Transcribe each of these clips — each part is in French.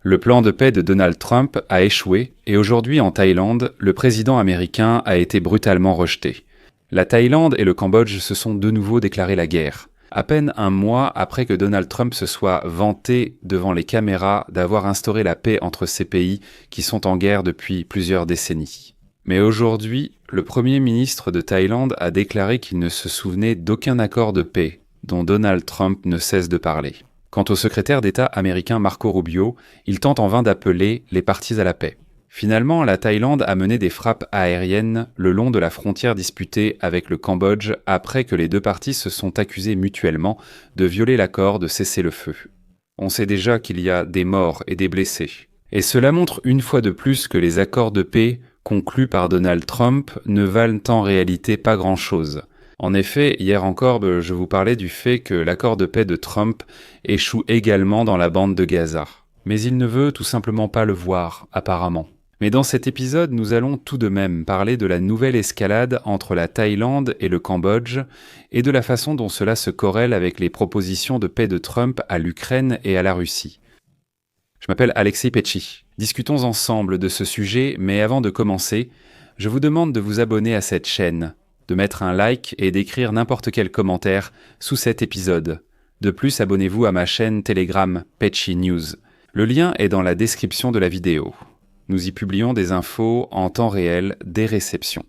Le plan de paix de Donald Trump a échoué et aujourd'hui en Thaïlande, le président américain a été brutalement rejeté. La Thaïlande et le Cambodge se sont de nouveau déclaré la guerre. À peine un mois après que Donald Trump se soit vanté devant les caméras d'avoir instauré la paix entre ces pays qui sont en guerre depuis plusieurs décennies. Mais aujourd'hui, le Premier ministre de Thaïlande a déclaré qu'il ne se souvenait d'aucun accord de paix dont Donald Trump ne cesse de parler. Quant au secrétaire d'État américain Marco Rubio, il tente en vain d'appeler les parties à la paix. Finalement, la Thaïlande a mené des frappes aériennes le long de la frontière disputée avec le Cambodge après que les deux parties se sont accusées mutuellement de violer l'accord de cessez-le-feu. On sait déjà qu'il y a des morts et des blessés. Et cela montre une fois de plus que les accords de paix conclus par Donald Trump ne valent en réalité pas grand-chose. En effet, hier encore, je vous parlais du fait que l'accord de paix de Trump échoue également dans la bande de Gaza. Mais il ne veut tout simplement pas le voir, apparemment. Mais dans cet épisode, nous allons tout de même parler de la nouvelle escalade entre la Thaïlande et le Cambodge et de la façon dont cela se corrèle avec les propositions de paix de Trump à l'Ukraine et à la Russie. Je m'appelle Alexei Petchy. Discutons ensemble de ce sujet, mais avant de commencer, je vous demande de vous abonner à cette chaîne, de mettre un like et d'écrire n'importe quel commentaire sous cet épisode. De plus, abonnez-vous à ma chaîne Telegram Petchy News. Le lien est dans la description de la vidéo. Nous y publions des infos en temps réel des réceptions.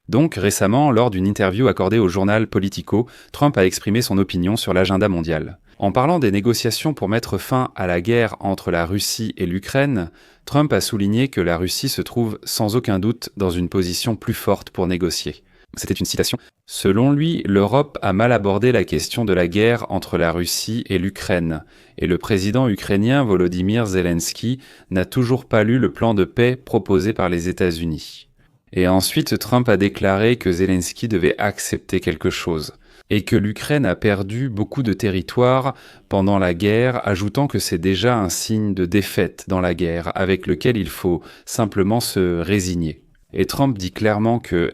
Donc, récemment, lors d'une interview accordée au journal Politico, Trump a exprimé son opinion sur l'agenda mondial. En parlant des négociations pour mettre fin à la guerre entre la Russie et l'Ukraine, Trump a souligné que la Russie se trouve sans aucun doute dans une position plus forte pour négocier. C'était une citation. Selon lui, l'Europe a mal abordé la question de la guerre entre la Russie et l'Ukraine, et le président ukrainien Volodymyr Zelensky n'a toujours pas lu le plan de paix proposé par les États-Unis. Et ensuite, Trump a déclaré que Zelensky devait accepter quelque chose, et que l'Ukraine a perdu beaucoup de territoires pendant la guerre, ajoutant que c'est déjà un signe de défaite dans la guerre, avec lequel il faut simplement se résigner. Et Trump dit clairement que,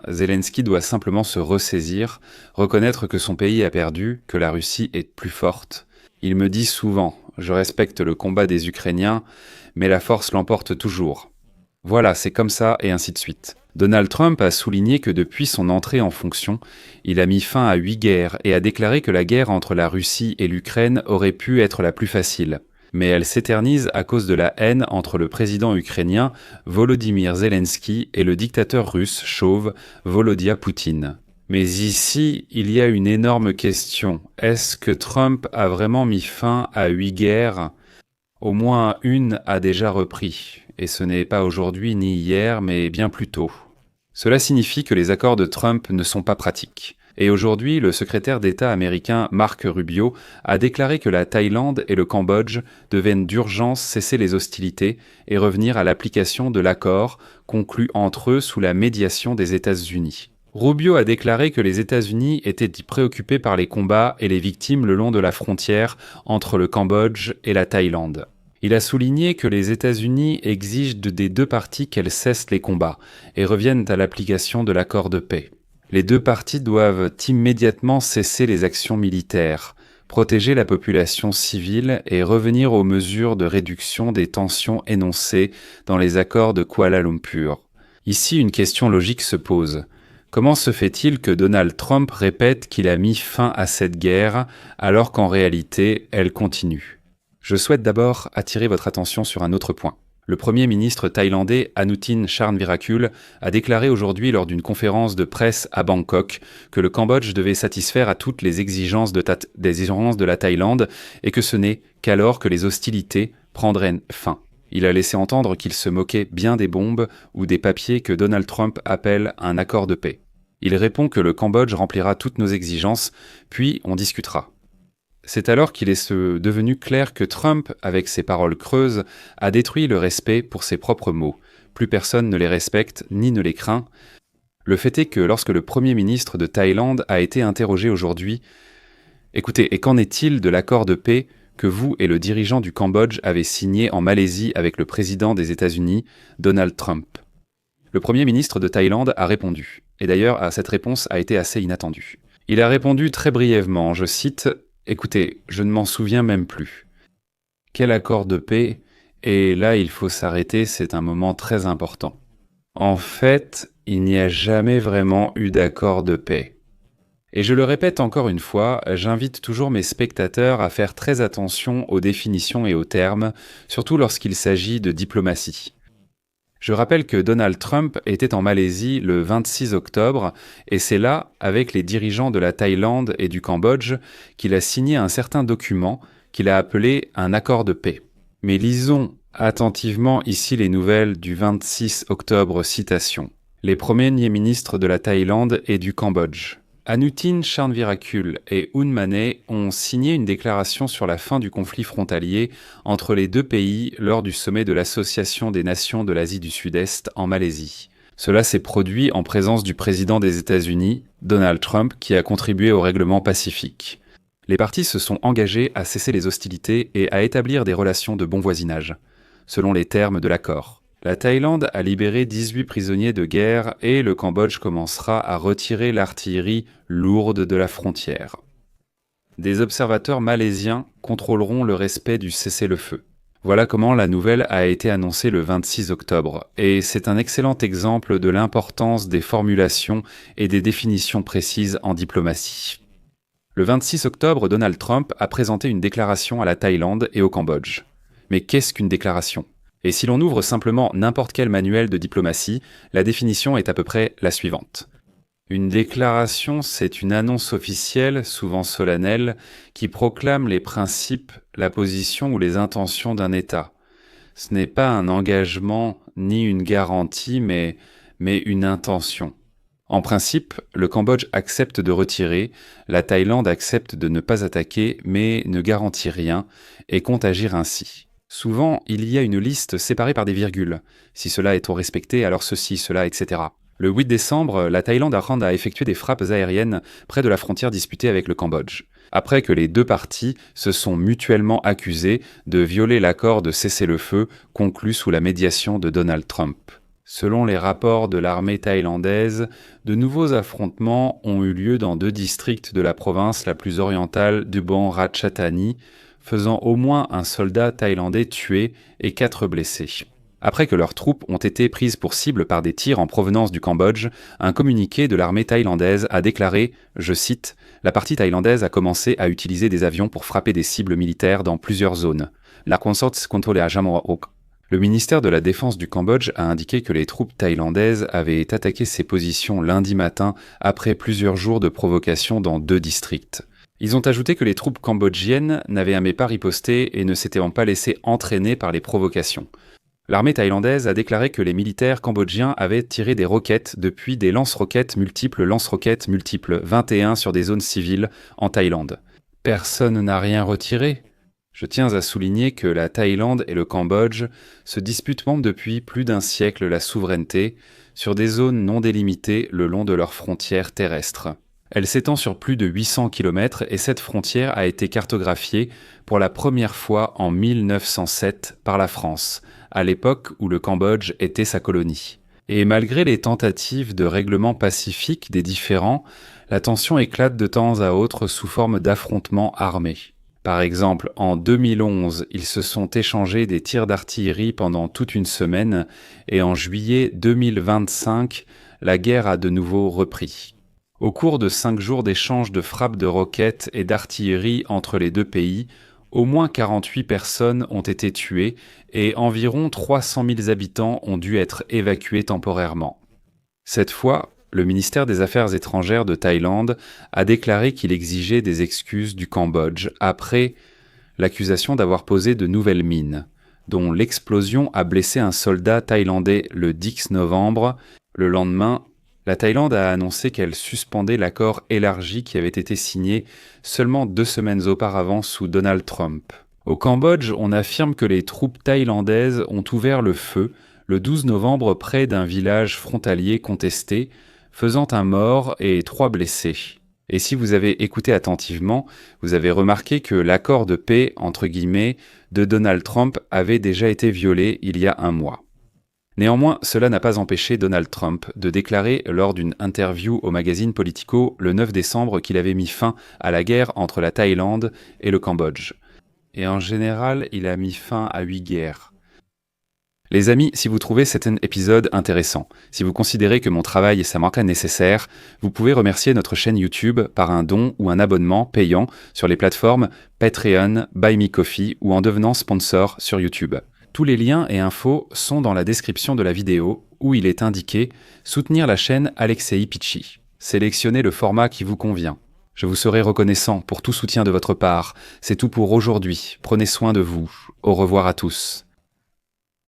Zelensky doit simplement se ressaisir, reconnaître que son pays a perdu, que la Russie est plus forte. Il me dit souvent, je respecte le combat des Ukrainiens, mais la force l'emporte toujours. Voilà, c'est comme ça, et ainsi de suite. Donald Trump a souligné que depuis son entrée en fonction, il a mis fin à 8 guerres et a déclaré que la guerre entre la Russie et l'Ukraine aurait pu être la plus facile. Mais elle s'éternise à cause de la haine entre le président ukrainien Volodymyr Zelensky et le dictateur russe chauve Volodya Poutine. Mais ici, il y a une énorme question. Est-ce que Trump a vraiment mis fin à 8 guerres ? Au moins une a déjà repris, et ce n'est pas aujourd'hui ni hier, mais bien plus tôt. Cela signifie que les accords de Trump ne sont pas pratiques. Et aujourd'hui, le secrétaire d'État américain Marco Rubio a déclaré que la Thaïlande et le Cambodge devaient d'urgence cesser les hostilités et revenir à l'application de l'accord conclu entre eux sous la médiation des États-Unis. Rubio a déclaré que les États-Unis étaient préoccupés par les combats et les victimes le long de la frontière entre le Cambodge et la Thaïlande. Il a souligné que les États-Unis exigent des deux parties qu'elles cessent les combats et reviennent à l'application de l'accord de paix. Les deux parties doivent immédiatement cesser les actions militaires, protéger la population civile et revenir aux mesures de réduction des tensions énoncées dans les accords de Kuala Lumpur. Ici, une question logique se pose. Comment se fait-il que Donald Trump répète qu'il a mis fin à cette guerre alors qu'en réalité, elle continue ? Je souhaite d'abord attirer votre attention sur un autre point. Le Premier ministre thaïlandais Anutin Charnvirakul a déclaré aujourd'hui lors d'une conférence de presse à Bangkok que le Cambodge devait satisfaire à toutes les exigences de la Thaïlande et que ce n'est qu'alors que les hostilités prendraient fin. Il a laissé entendre qu'il se moquait bien des bombes ou des papiers que Donald Trump appelle un accord de paix. Il répond que le Cambodge remplira toutes nos exigences, puis on discutera. C'est alors qu'il est devenu clair que Trump, avec ses paroles creuses, a détruit le respect pour ses propres mots. Plus personne ne les respecte ni ne les craint. Le fait est que lorsque le Premier ministre de Thaïlande a été interrogé aujourd'hui, « Écoutez, et qu'en est-il de l'accord de paix que vous et le dirigeant du Cambodge avez signé en Malaisie avec le président des États-Unis, Donald Trump ?» Le Premier ministre de Thaïlande a répondu. Et d'ailleurs, cette réponse a été assez inattendue. Il a répondu très brièvement, je cite « Écoutez, je ne m'en souviens même plus. Quel accord de paix ? Et là, il faut s'arrêter, c'est un moment très important. En fait, il n'y a jamais vraiment eu d'accord de paix. Et je le répète encore une fois, j'invite toujours mes spectateurs à faire très attention aux définitions et aux termes, surtout lorsqu'il s'agit de diplomatie. Je rappelle que Donald Trump était en Malaisie le 26 octobre, et c'est là, avec les dirigeants de la Thaïlande et du Cambodge, qu'il a signé un certain document qu'il a appelé un accord de paix. Mais lisons attentivement ici les nouvelles du 26 octobre, citation. Les premiers ministres de la Thaïlande et du Cambodge. Anutin Charnvirakul et Un Manet ont signé une déclaration sur la fin du conflit frontalier entre les deux pays lors du sommet de l'Association des Nations de l'Asie du Sud-Est en Malaisie. Cela s'est produit en présence du président des États-Unis, Donald Trump, qui a contribué au règlement pacifique. Les parties se sont engagées à cesser les hostilités et à établir des relations de bon voisinage, selon les termes de l'accord. La Thaïlande a libéré 18 prisonniers de guerre et le Cambodge commencera à retirer l'artillerie lourde de la frontière. Des observateurs malaisiens contrôleront le respect du cessez-le-feu. Voilà comment la nouvelle a été annoncée le 26 octobre, et c'est un excellent exemple de l'importance des formulations et des définitions précises en diplomatie. Le 26 octobre, Donald Trump a présenté une déclaration à la Thaïlande et au Cambodge. Mais qu'est-ce qu'une déclaration ? Et si l'on ouvre simplement n'importe quel manuel de diplomatie, la définition est à peu près la suivante. Une déclaration, c'est une annonce officielle, souvent solennelle, qui proclame les principes, la position ou les intentions d'un État. Ce n'est pas un engagement ni une garantie, mais une intention. En principe, le Cambodge accepte de retirer, la Thaïlande accepte de ne pas attaquer, mais ne garantit rien, et compte agir ainsi. Souvent, il y a une liste séparée par des virgules. Si cela est trop respecté, alors ceci, cela, etc. Le 8 décembre, la Thaïlande a effectué des frappes aériennes près de la frontière disputée avec le Cambodge, après que les deux parties se sont mutuellement accusées de violer l'accord de cessez-le-feu conclu sous la médiation de Donald Trump. Selon les rapports de l'armée thaïlandaise, de nouveaux affrontements ont eu lieu dans 2 districts de la province la plus orientale d'Ubon Ratchathani, faisant au moins un soldat thaïlandais tué et 4 blessés. Après que leurs troupes ont été prises pour cible par des tirs en provenance du Cambodge, un communiqué de l'armée thaïlandaise a déclaré, je cite, « La partie thaïlandaise a commencé à utiliser des avions pour frapper des cibles militaires dans plusieurs zones. La consort contrôlée à Jamrook. » Le ministère de la Défense du Cambodge a indiqué que les troupes thaïlandaises avaient attaqué ces positions lundi matin après plusieurs jours de provocation dans 2 districts. Ils ont ajouté que les troupes cambodgiennes n'avaient jamais pas riposté et ne s'étaient pas laissées entraîner par les provocations. L'armée thaïlandaise a déclaré que les militaires cambodgiens avaient tiré des roquettes depuis des lance-roquettes multiples 21 sur des zones civiles en Thaïlande. Personne n'a rien retiré. Je tiens à souligner que la Thaïlande et le Cambodge se disputent depuis plus d'1 siècle la souveraineté sur des zones non délimitées le long de leurs frontières terrestres. Elle s'étend sur plus de 800 km et cette frontière a été cartographiée pour la première fois en 1907 par la France, à l'époque où le Cambodge était sa colonie. Et malgré les tentatives de règlement pacifique des différends, la tension éclate de temps à autre sous forme d'affrontements armés. Par exemple, en 2011, ils se sont échangés des tirs d'artillerie pendant toute une semaine et en juillet 2025, la guerre a de nouveau repris. Au cours de 5 jours d'échanges de frappes de roquettes et d'artillerie entre les deux pays, au moins 48 personnes ont été tuées et environ 300 000 habitants ont dû être évacués temporairement. Cette fois, le ministère des Affaires étrangères de Thaïlande a déclaré qu'il exigeait des excuses du Cambodge après l'accusation d'avoir posé de nouvelles mines, dont l'explosion a blessé un soldat thaïlandais le 10 novembre. Le lendemain, la Thaïlande a annoncé qu'elle suspendait l'accord élargi qui avait été signé seulement 2 semaines auparavant sous Donald Trump. Au Cambodge, on affirme que les troupes thaïlandaises ont ouvert le feu le 12 novembre près d'un village frontalier contesté, faisant un mort et 3 blessés. Et si vous avez écouté attentivement, vous avez remarqué que l'accord de paix, entre guillemets, de Donald Trump avait déjà été violé il y a 1 mois. Néanmoins, cela n'a pas empêché Donald Trump de déclarer lors d'une interview au magazine Politico le 9 décembre qu'il avait mis fin à la guerre entre la Thaïlande et le Cambodge. Et en général, il a mis fin à 8 guerres. Les amis, si vous trouvez cet épisode intéressant, si vous considérez que mon travail est sa manque nécessaire, vous pouvez remercier notre chaîne YouTube par un don ou un abonnement payant sur les plateformes Patreon, Buy Me Coffee ou en devenant sponsor sur YouTube. Tous les liens et infos sont dans la description de la vidéo où il est indiqué « Soutenir la chaîne Alexei Pichi ». Sélectionnez le format qui vous convient. Je vous serai reconnaissant pour tout soutien de votre part. C'est tout pour aujourd'hui. Prenez soin de vous. Au revoir à tous.